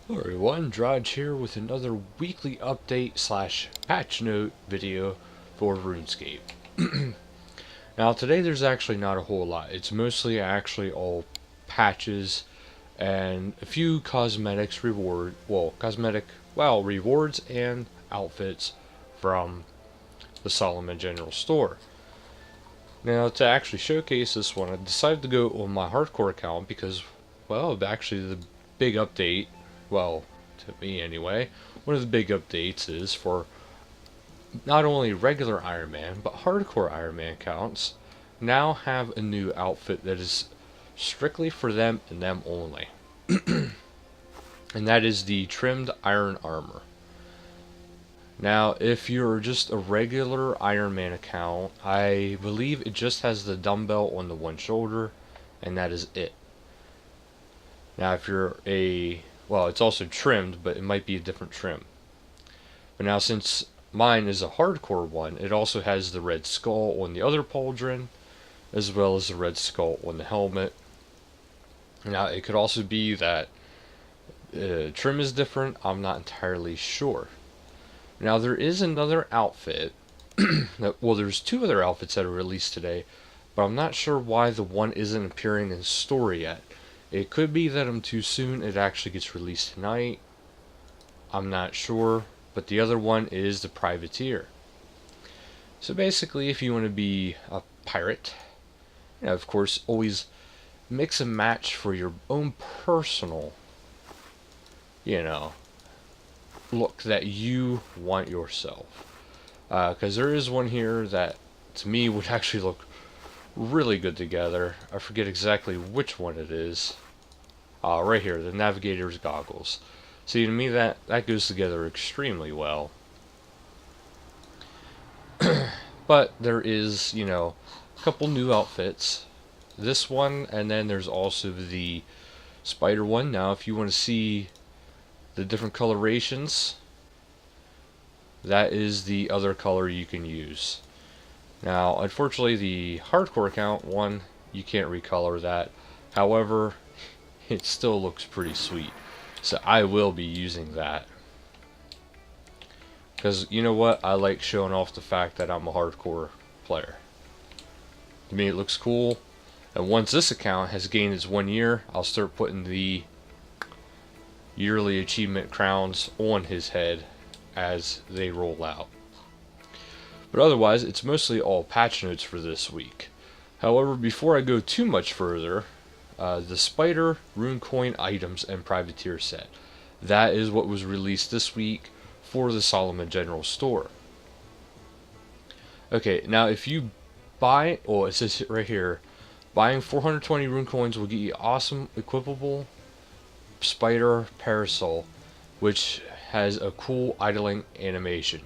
Hello everyone, Drudge here with another weekly update slash patch note video for RuneScape. Now today there's actually not a whole lot. It's mostly actually all patches and a few rewards and outfits from the Solomon General Store. Now to actually showcase this one, I decided to go on my hardcore account because, well, actually the big update, well, to me anyway, one of the big updates is for not only regular Iron Man, but hardcore Iron Man accounts now have a new outfit that is strictly for them and them only. And that is the trimmed iron armor. Now, if you're just a regular Iron Man account, I believe it just has the dumbbell on the one shoulder, and that is it. Now, if you're well, it's also trimmed, but it might be a different trim. But now, since mine is a hardcore one, it also has the red skull on the other pauldron, as well as the red skull on the helmet. Now, it could also be that trim is different. I'm not entirely sure. Now, there is another outfit. Well, there's two other outfits that are released today, but I'm not sure why the one isn't appearing in story yet. It could be that I'm too soon. It actually gets released tonight. I'm not sure. But the other one is the Privateer. So basically, if you want to be a pirate, of course, always mix and match for your own personal, look that you want yourself. Because there is one here that, to me, would actually look really good together. I forget exactly which one it is. Right here, the Navigator's Goggles. See, to me, that goes together extremely well. But there is, a couple new outfits. This one, and then there's also the spider one. Now, if you want to see the different colorations, that is the other color you can use. Now, unfortunately, the hardcore account one, you can't recolor that. However, it still looks pretty sweet. So I will be using that. Because, you know what? I like showing off the fact that I'm a hardcore player. To me, it looks cool. And once this account has gained its 1 year, I'll start putting the yearly achievement crowns on his head as they roll out. But otherwise, it's mostly all patch notes for this week. However, before I go too much further, the Spider, Runecoin items, and Privateer set. That is what was released this week for the Solomon General Store. Okay, now if you buy, it says right here, buying 420 Runecoins will get you awesome equipable Spider Parasol, which has a cool idling animation.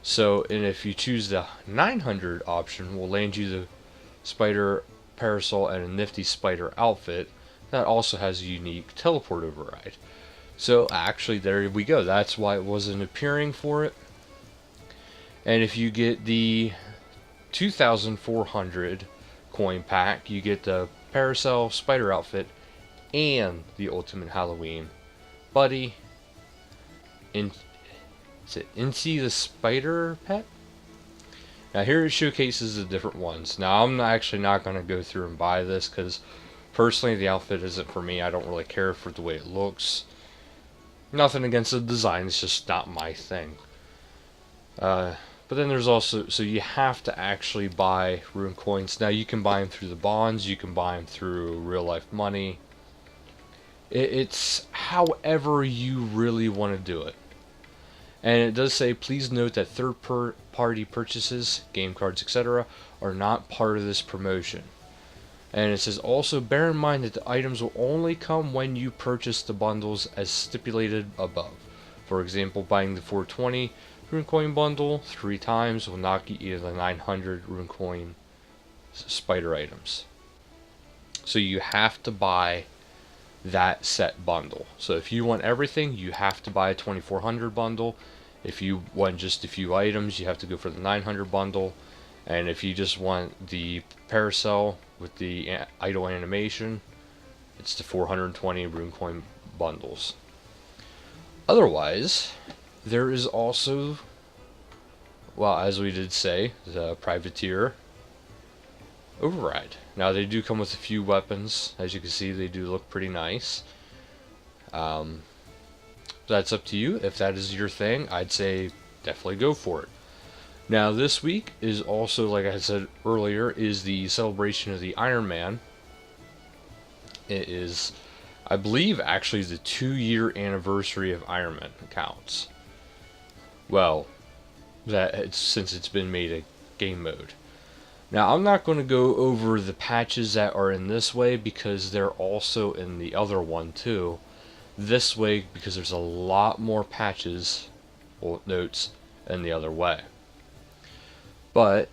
So, and if you choose the 900 option, will land you the Spider Parasol and a nifty spider outfit that also has a unique teleport override. So actually, there we go. That's why it wasn't appearing for it. And if you get the 2,400 coin pack, you get the Parasol spider outfit and the Ultimate Halloween Buddy. Is it Incy the Spider Pet? Now here it showcases the different ones. Now I'm actually not going to go through and buy this because personally the outfit isn't for me. I don't really care for the way it looks. Nothing against the design, it's just not my thing. But then there's also, so you have to actually buy Runecoins. Now you can buy them through the bonds, you can buy them through real life money. It's however you really want to do it. And it does say, please note that third-party purchases, game cards, etc., are not part of this promotion. And it says, also bear in mind that the items will only come when you purchase the bundles as stipulated above. For example, buying the 420 Runecoin bundle 3 times will not get you the 900 Runecoin spider items. So you have to buy that set bundle. So if you want everything, you have to buy a 2400 bundle. If you want just a few items, you have to go for the 900 bundle. And if you just want the Parasol with the idle animation, it's the 420 Runecoin bundles. Otherwise, there is also, well, as we did say, the Privateer Override. Now, they do come with a few weapons. As you can see, they do look pretty nice. That's up to you. If that is your thing, I'd say definitely go for it. Now, this week is also, like I said earlier, is the celebration of the Iron Man. It is, I believe, actually the 2-year anniversary of Iron Man counts. Well, since it's been made a game mode. Now, I'm not going to go over the patches that are in this way because they're also in the other one too. This way, because there's a lot more patches or notes in the other way. But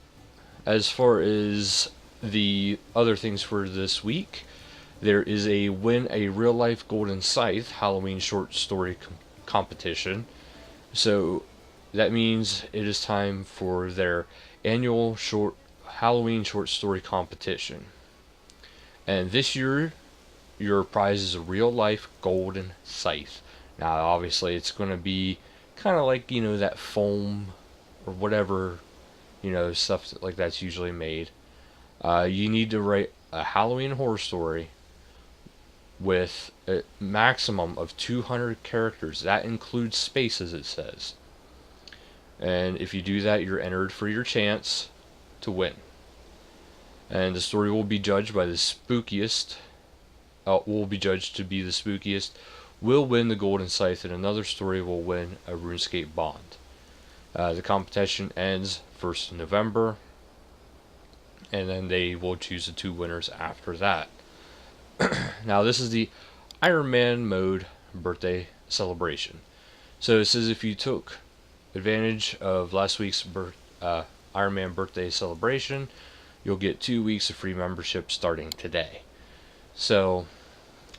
as far as the other things for this week, there is a Win a Real Life Golden Scythe Halloween short story competition. So that means it is time for their annual Halloween short story competition. And this year, your prize is a real life golden scythe. Now, obviously, it's going to be kind of like, that foam or whatever, stuff like that's usually made. You need to write a Halloween horror story with a maximum of 200 characters. That includes spaces, it says. And if you do that, you're entered for your chance to win. And the story will be judged by the spookiest. Will be judged to be the spookiest. Will win the Golden Scythe, and another story will win a RuneScape Bond. The competition ends 1st of November, and then they will choose the 2 winners after that. Now, this is the Iron Man mode birthday celebration. So it says if you took advantage of last week's Iron Man birthday celebration, you'll get 2 weeks of free membership starting today. So,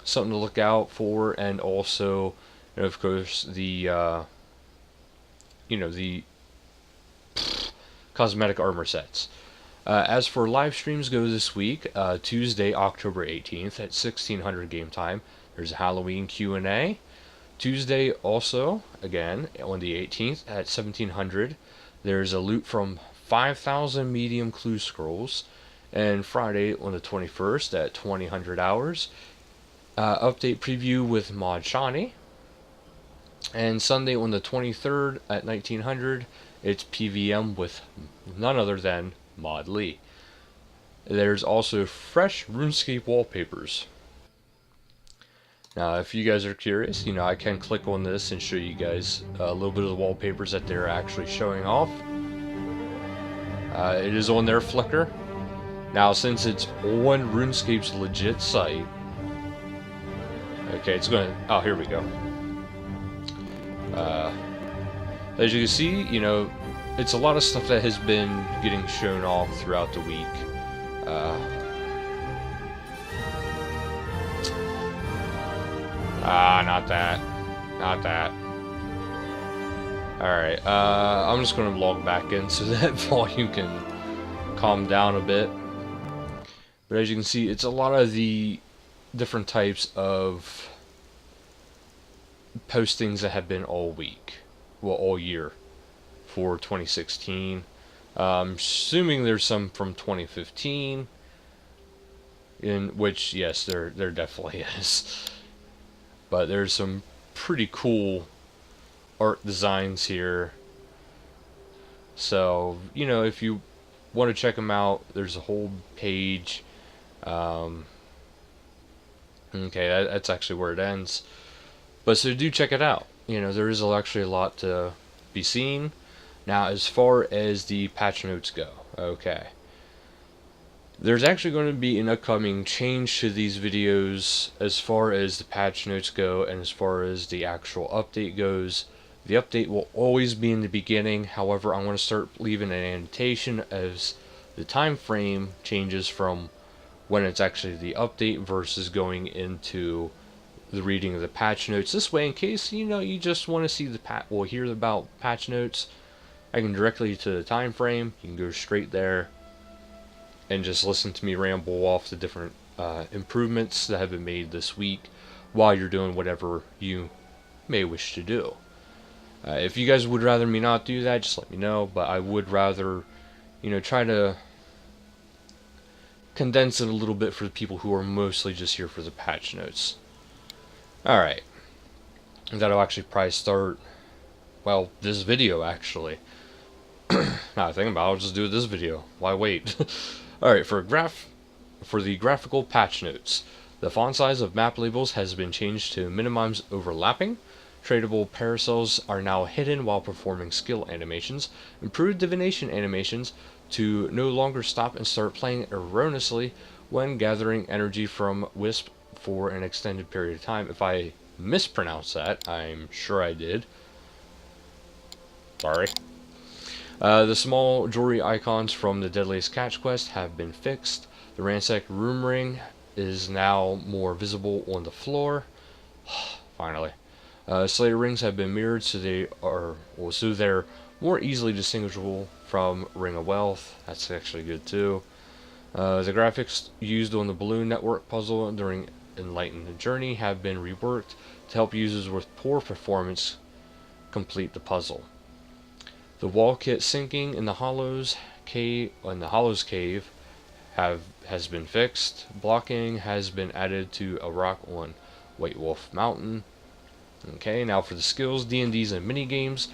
something to look out for, and also, of course, the the cosmetic armor sets. As for live streams go this week, Tuesday, October 18th at 1600 game time, there's a Halloween Q&A. Tuesday also, again, on the 18th at 1700, there's a loot from 5,000 medium clue scrolls. And Friday on the 21st at 2000 hours, update preview with Mod Shawnee. And Sunday on the 23rd at 1900, it's PVM with none other than Mod Lee. There's also fresh RuneScape wallpapers. Now, if you guys are curious, I can click on this and show you guys a little bit of the wallpapers that they're actually showing off. It is on their Flickr. Now, since it's on RuneScape's legit site, okay, it's gonna, oh, here we go. As you can see, it's a lot of stuff that has been getting shown off throughout the week. Not that. Not that. Alright, I'm just gonna log back in so that volume can calm down a bit. But as you can see, it's a lot of the different types of postings that have been all week. Well, all year for 2016. Assuming there's some from 2015. In which, yes, there definitely is. But there's some pretty cool art designs here. So, if you want to check them out, there's a whole page. Okay, that's actually where it ends. But so do check it out. There is actually a lot to be seen. Now, as far as the patch notes go, okay. There's actually going to be an upcoming change to these videos as far as the patch notes go and as far as the actual update goes. The update will always be in the beginning. However, I'm going to start leaving an annotation as the time frame changes from when it's actually the update versus going into the reading of the patch notes. This way, in case you just want to see hear about patch notes, I can directly to the time frame. You can go straight there and just listen to me ramble off the different improvements that have been made this week while you're doing whatever you may wish to do. If you guys would rather me not do that, just let me know, but I would rather, try to condense it a little bit for the people who are mostly just here for the patch notes. Alright, that'll actually probably start, well, this video actually. Now I think about it, I'll just do this video. Why wait? Alright, for the graphical patch notes, the font size of map labels has been changed to minimize overlapping. Tradable parasols are now hidden while performing skill animations. Improved divination animations to no longer stop and start playing erroneously when gathering energy from Wisp for an extended period of time. If I mispronounced that, I'm sure I did. Sorry. The small jewelry icons from the Deadliest Catch quest have been fixed. The ransacked room ring is now more visible on the floor. Finally. Slayer rings have been mirrored so they're more easily distinguishable from Ring of Wealth. That's actually good too. The graphics used on the Balloon Network puzzle during Enlightened Journey have been reworked to help users with poor performance complete the puzzle. The wall kit sinking in the Hollows cave has been fixed. Blocking has been added to a rock on White Wolf Mountain. Okay, now for the skills, D&Ds, and minigames.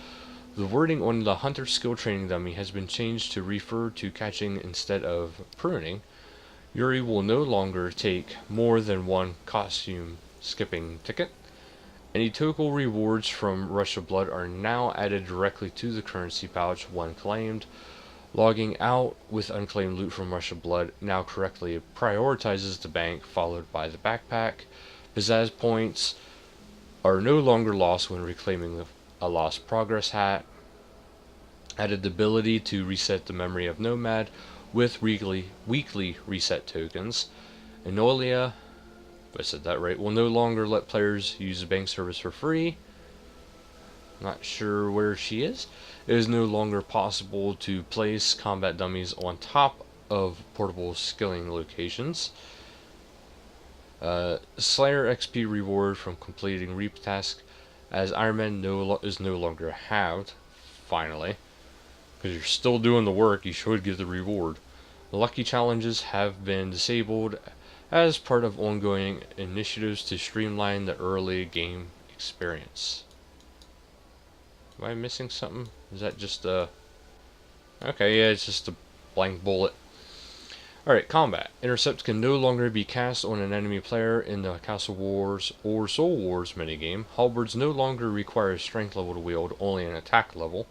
The wording on the Hunter skill training dummy has been changed to refer to catching instead of pruning. Yuri will no longer take more than one costume skipping ticket. Any total rewards from Rush of Blood are now added directly to the currency pouch when claimed. Logging out with unclaimed loot from Rush of Blood now correctly prioritizes the bank, followed by the backpack. Pizzazz points are no longer lost when reclaiming a lost progress hat. Added the ability to reset the memory of Nomad with weekly reset tokens. Enolia, if I said that right, will no longer let players use the bank service for free. Not sure where she is. It is no longer possible to place combat dummies on top of portable skilling locations. Slayer XP reward from completing Reap task as Iron Man is no longer halved. Finally. Because you're still doing the work, you should get the reward. The lucky challenges have been disabled as part of ongoing initiatives to streamline the early game experience. Am I missing something? Is that just a... Okay, yeah, it's just a blank bullet. Alright, combat. Intercepts can no longer be cast on an enemy player in the Castle Wars or Soul Wars minigame. Halberds no longer require strength level to wield, only an attack level.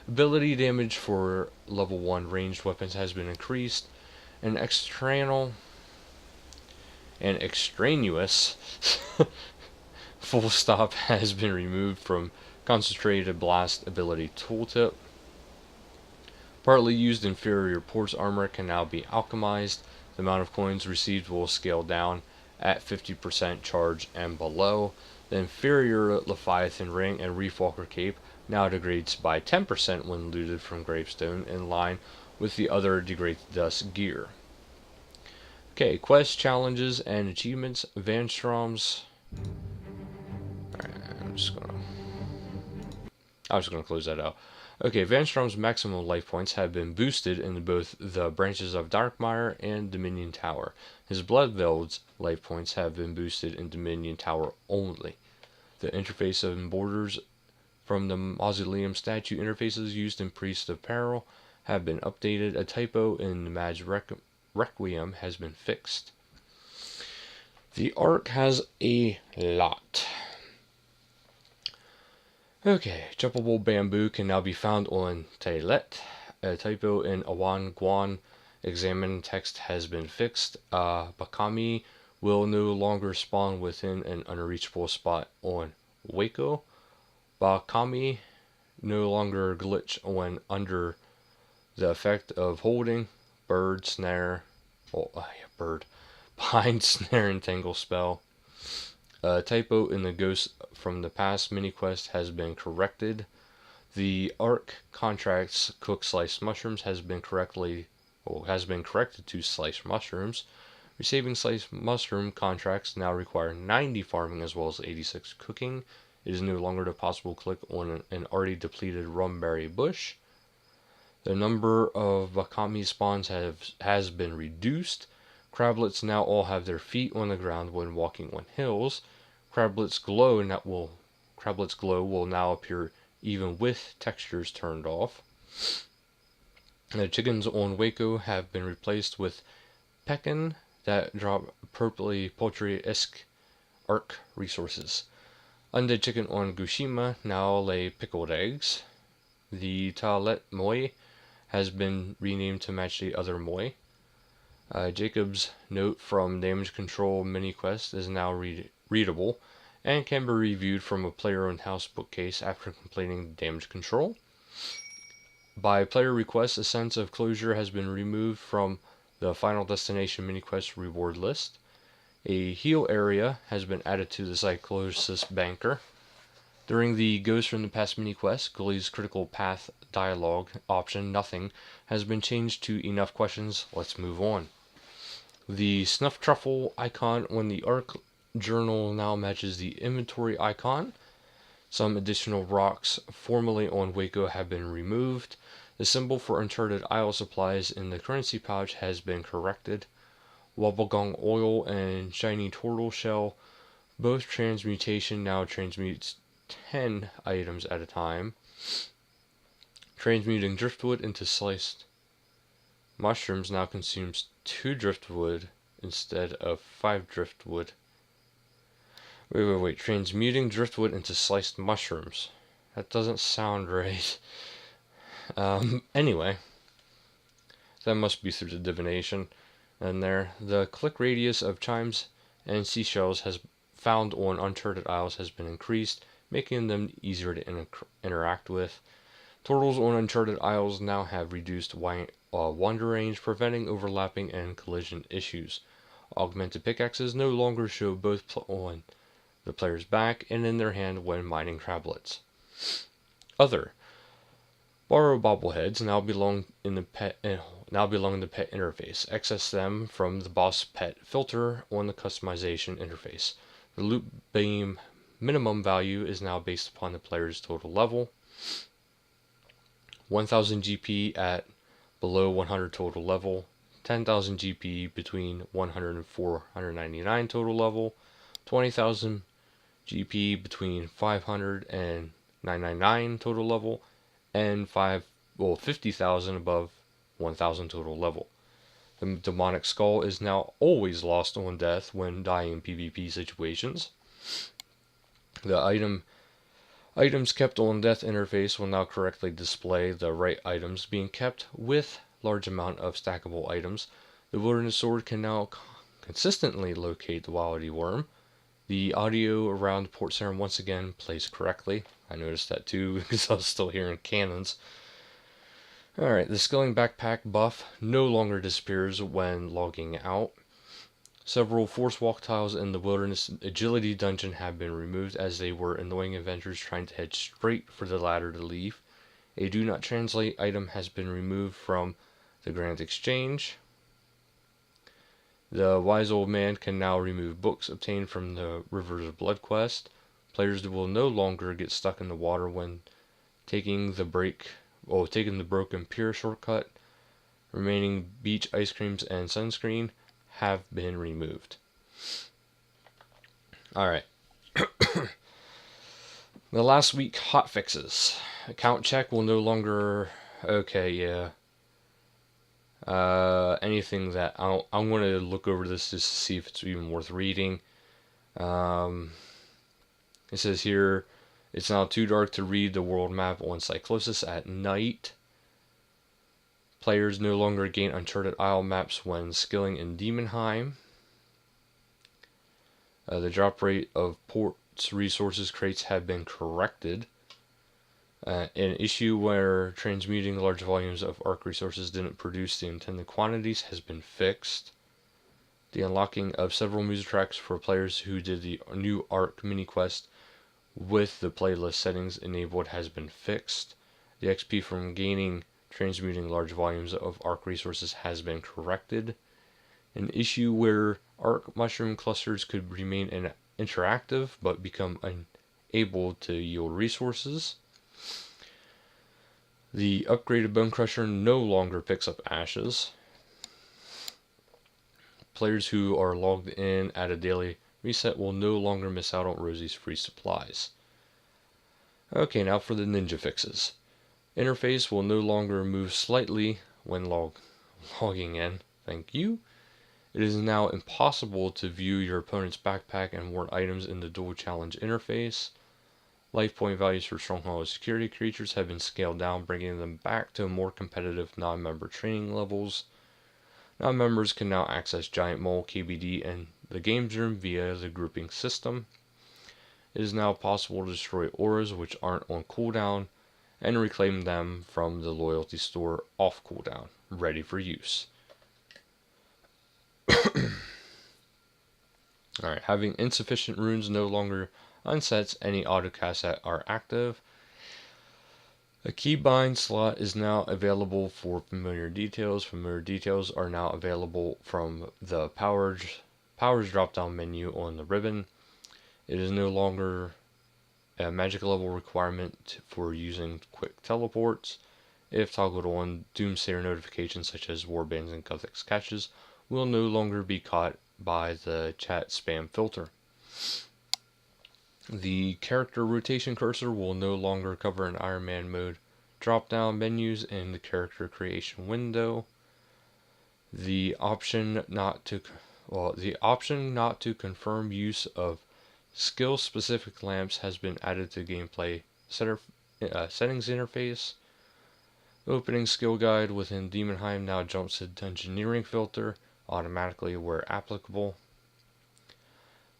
Ability damage for level 1 ranged weapons has been increased. An extraneous full stop has been removed from Concentrated Blast ability tooltip. Partly used inferior Port's armor can now be alchemized. The amount of coins received will scale down at 50% charge and below. The inferior Leviathan ring and Reef Walker cape now degrades by 10% when looted from Gravestone, in line with the other Degrade Dust gear. Okay, quest challenges and achievements. Van Strom's. Alright, I'm just gonna close that out. Okay, Van Strom's maximum life points have been boosted in both the branches of Darkmire and Dominion Tower. His Bloodveld's life points have been boosted in Dominion Tower only. The interface of borders from the Mausoleum statue interfaces used in Priest of Peril have been updated. A typo in the Mad's Requiem has been fixed. The Ark has a lot. Okay, jumpable bamboo can now be found on Tailet. A typo in Awan Guan examine text has been fixed. Bakami will no longer spawn within an unreachable spot on Waco. Bakami no longer glitch when under the effect of holding bird snare. Bind, snare, and tangle spell. A typo in the Ghost from the Past mini quest has been corrected. The Ark contracts cook sliced mushrooms has been corrected to sliced mushrooms. Receiving sliced mushroom contracts now require 90 farming as well as 86 cooking. It is no longer possible to click on an already depleted rumberry bush. The number of Wakami spawns has been reduced. Crablets now all have their feet on the ground when walking on hills. Crablets glow will now appear even with textures turned off. The chickens on Waco have been replaced with pekin that drop purpley poultry-esque arc resources. Undead chicken on Gushima now lay pickled eggs. The Talet Moi has been renamed to match the other Moi. Jacob's note from Damage Control mini quest is now readable and can be reviewed from a player-owned house bookcase after completing Damage Control. By player request, a sense of closure has been removed from the Final Destination mini quest reward list. A heal area has been added to the Cyclosis Banker. During the Ghost from the Past mini quest, Gully's critical path dialogue option, nothing, has been changed to enough questions, let's move on. The Snuff Truffle icon on the Arc Journal now matches the inventory icon. Some additional rocks formerly on Waco have been removed. The symbol for Uncharted Isle supplies in the currency pouch has been corrected. Wobblegong oil and shiny turtle shell, both transmutation, now transmutes 10 items at a time. Transmuting driftwood into sliced mushrooms now consumes 2 driftwood instead of 5 driftwood. Wait. Transmuting driftwood into sliced mushrooms. That doesn't sound right. Anyway. That must be through the divination. And there, the click radius of chimes and seashells has found on Uncharted Isles has been increased, making them easier to interact with. Turtles on Uncharted Isles now have reduced wander range, preventing overlapping and collision issues. Augmented pickaxes no longer show both on the player's back and in their hand when mining crablets. Other borrow bobbleheads now belong in the pet interface. Access them from the boss pet filter on the customization interface. The loot beam minimum value is now based upon the player's total level. 1000 GP at below 100 total level, 10,000 GP between 100 and 499 total level, 20,000 GP between 500 and 999 total level, and 50,000 above 1,000 total level. The demonic skull is now always lost on death when dying in PvP situations. The items kept on death interface will now correctly display the right items being kept with large amount of stackable items. The wilderness sword can now consistently locate the wildy worm. The audio around Port Sarim once again plays correctly. I noticed that too because I was still hearing cannons. Alright, the Skilling Backpack buff no longer disappears when logging out. Several force walk tiles in the Wilderness Agility Dungeon have been removed as they were annoying adventurers trying to head straight for the ladder to leave. A Do Not Translate item has been removed from the Grand Exchange. The Wise Old Man can now remove books obtained from the Rivers of Blood quest. Players will no longer get stuck in the water when taking the Broken Pier shortcut. Remaining beach ice creams and sunscreen have been removed. Alright. The last week hotfixes. Account check will no longer... Okay, yeah. Anything that... I'm going to look over this just to see if it's even worth reading. It says here, it's now too dark to read the world map on Cyclosis at night. Players no longer gain Uncharted Isle maps when skilling in Demonheim. The drop rate of ports resources crates have been corrected. An issue where transmuting large volumes of Arc resources didn't produce the intended quantities has been fixed. The unlocking of several music tracks for players who did the new Arc mini quest with the playlist settings enabled has been fixed. The XP from transmuting large volumes of Arc resources has been corrected. An issue where Arc mushroom clusters could remain interactive but become able to yield resources. The upgraded Bone Crusher no longer picks up ashes. Players who are logged in at a daily reset will no longer miss out on Rosie's free supplies. Okay, now for the ninja fixes. Interface will no longer move slightly when logging in. Thank you. It is now impossible to view your opponent's backpack and worn items in the dual challenge interface. Life point values for Stronghold security creatures have been scaled down, bringing them back to more competitive non-member training levels. Non-members can now access Giant Mole, KBD, and the Games Room via the grouping system. It is now possible to destroy auras which aren't on cooldown and reclaim them from the loyalty store off cooldown, ready for use. Alright, having insufficient runes no longer unsets any autocasts that are active. A keybind slot is now available for familiar details. Familiar details are now available from the powers drop down menu on the ribbon. It is no longer a magic level requirement for using quick teleports. If toggled on, Doomsayer notifications such as warbands and Guthix catches will no longer be caught by the chat spam filter. The character rotation cursor will no longer cover an Iron Man mode drop-down menus in the character creation window. The option not to confirm use of skill-specific lamps has been added to gameplay settings interface. Opening skill guide within Demonheim now jumps to Dungeoneering filter automatically where applicable.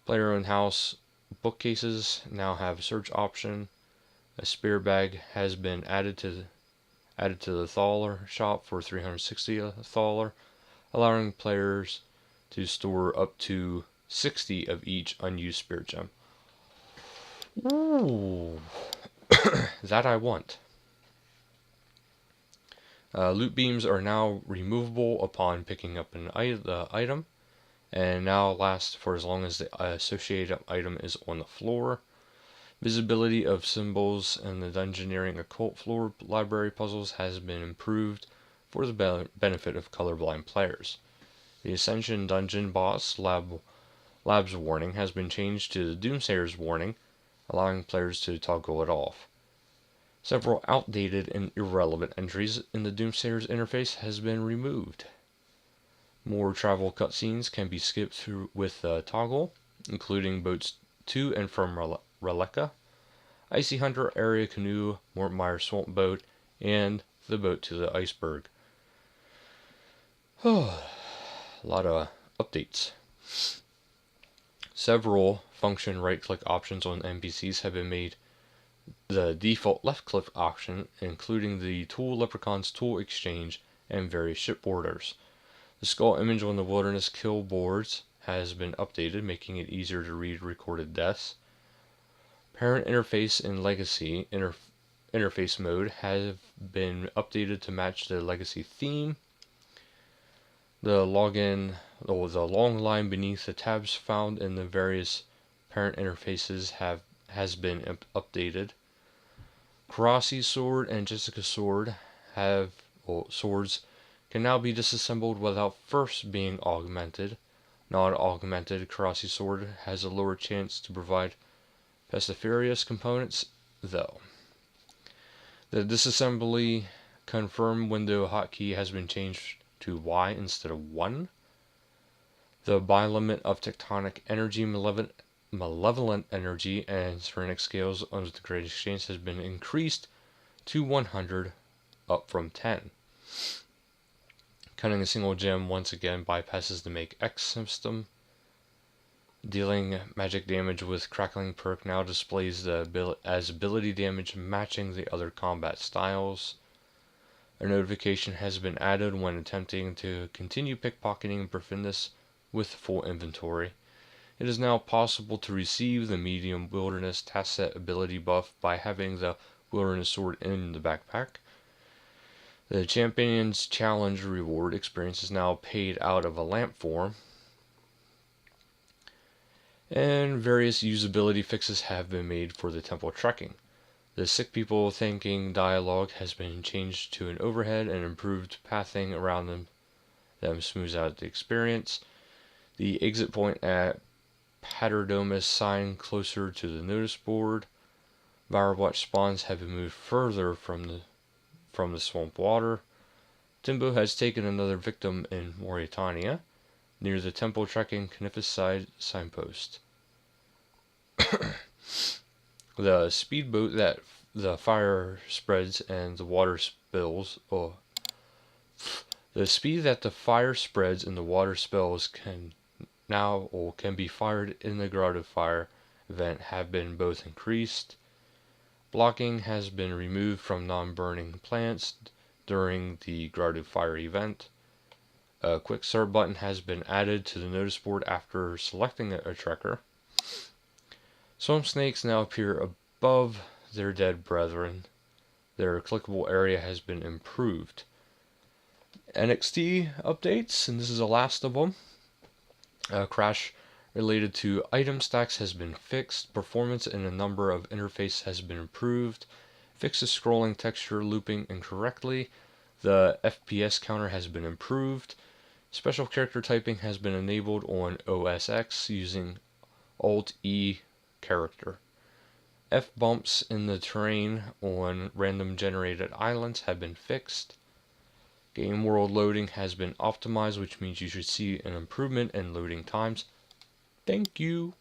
Player-owned house bookcases now have a search option. A spear bag has been added to the Thaler shop for 360 Thaler, allowing players to store up to 60 of each unused spirit gem. Ooh, that I want. Loot beams are now removable upon picking up the item, and now last for as long as the associated item is on the floor. Visibility of symbols in the Dungeoneering Occult floor library puzzles has been improved for the benefit of colorblind players. The Ascension Dungeon boss lab's warning has been changed to the Doomsayer's warning, allowing players to toggle it off. Several outdated and irrelevant entries in the Doomsayer's interface has been removed. More travel cutscenes can be skipped through with the toggle, including boats to and from Relica, Icy Hunter Area Canoe, Mortmire Swamp Boat, and the boat to the iceberg. A lot of updates. Several function right-click options on NPCs have been made the default left-click option, including the Tool Leprechaun's Tool Exchange and various ship orders. The skull image on the Wilderness kill boards has been updated, making it easier to read recorded deaths. Parent interface in Legacy interface mode have been updated to match the Legacy theme. The long line beneath the tabs found in the various parent interfaces has been updated. Karasi's sword and Jessica's sword swords can now be disassembled without first being augmented. Non-augmented Karasi's sword has a lower chance to provide Pestiferius components, though. The disassembly confirm window hotkey has been changed to Y instead of 1. The buy limit of Tectonic Energy, Malevolent Energy, and Serenic Scales under the Great Exchange has been increased to 100, up from 10. Cutting a single gem once again bypasses the Make X system. Dealing magic damage with Crackling perk now displays as ability damage matching the other combat styles. A notification has been added when attempting to continue pickpocketing Perfidus with full inventory. It is now possible to receive the medium Wilderness task set ability buff by having the Wilderness sword in the backpack. The Champion's Challenge reward experience is now paid out of a lamp form. And various usability fixes have been made for the temple trekking. The sick people thanking dialogue has been changed to an overhead, and improved pathing around them smooths out the experience. The exit point at Paterdomus sign closer to the notice board. Firewatch spawns have been moved further from the swamp water. Timbo has taken another victim in Mauritania, near the temple trekking Kniphis side signpost. The speedboat that the fire spreads and the water spills. The speed that the fire spreads and the water spills can be fired in the Grotto Fire event have been both increased. Blocking has been removed from non-burning plants during the Grotto Fire event. A quick start button has been added to the notice board after selecting a trekker. Swamp snakes now appear above their dead brethren. Their clickable area has been improved. NXT updates, and this is the last of them. Crash related to item stacks has been fixed. Performance in a number of interfaces has been improved. Fixes scrolling texture looping incorrectly. The FPS counter has been improved. Special character typing has been enabled on OS X using Alt-E character. F-bumps in the terrain on random generated islands have been fixed. Game world loading has been optimized, which means you should see an improvement in loading times. Thank you.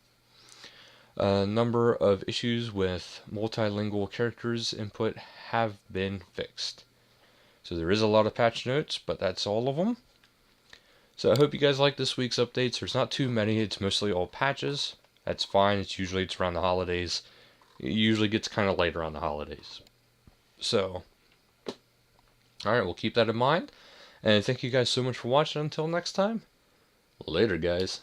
A number of issues with multilingual characters input have been fixed. So there is a lot of patch notes, but that's all of them. So I hope you guys like this week's updates. There's not too many. It's mostly all patches. That's fine. It's around the holidays. It usually gets kind of late around the holidays. So, alright, we'll keep that in mind. And thank you guys so much for watching. Until next time, later guys.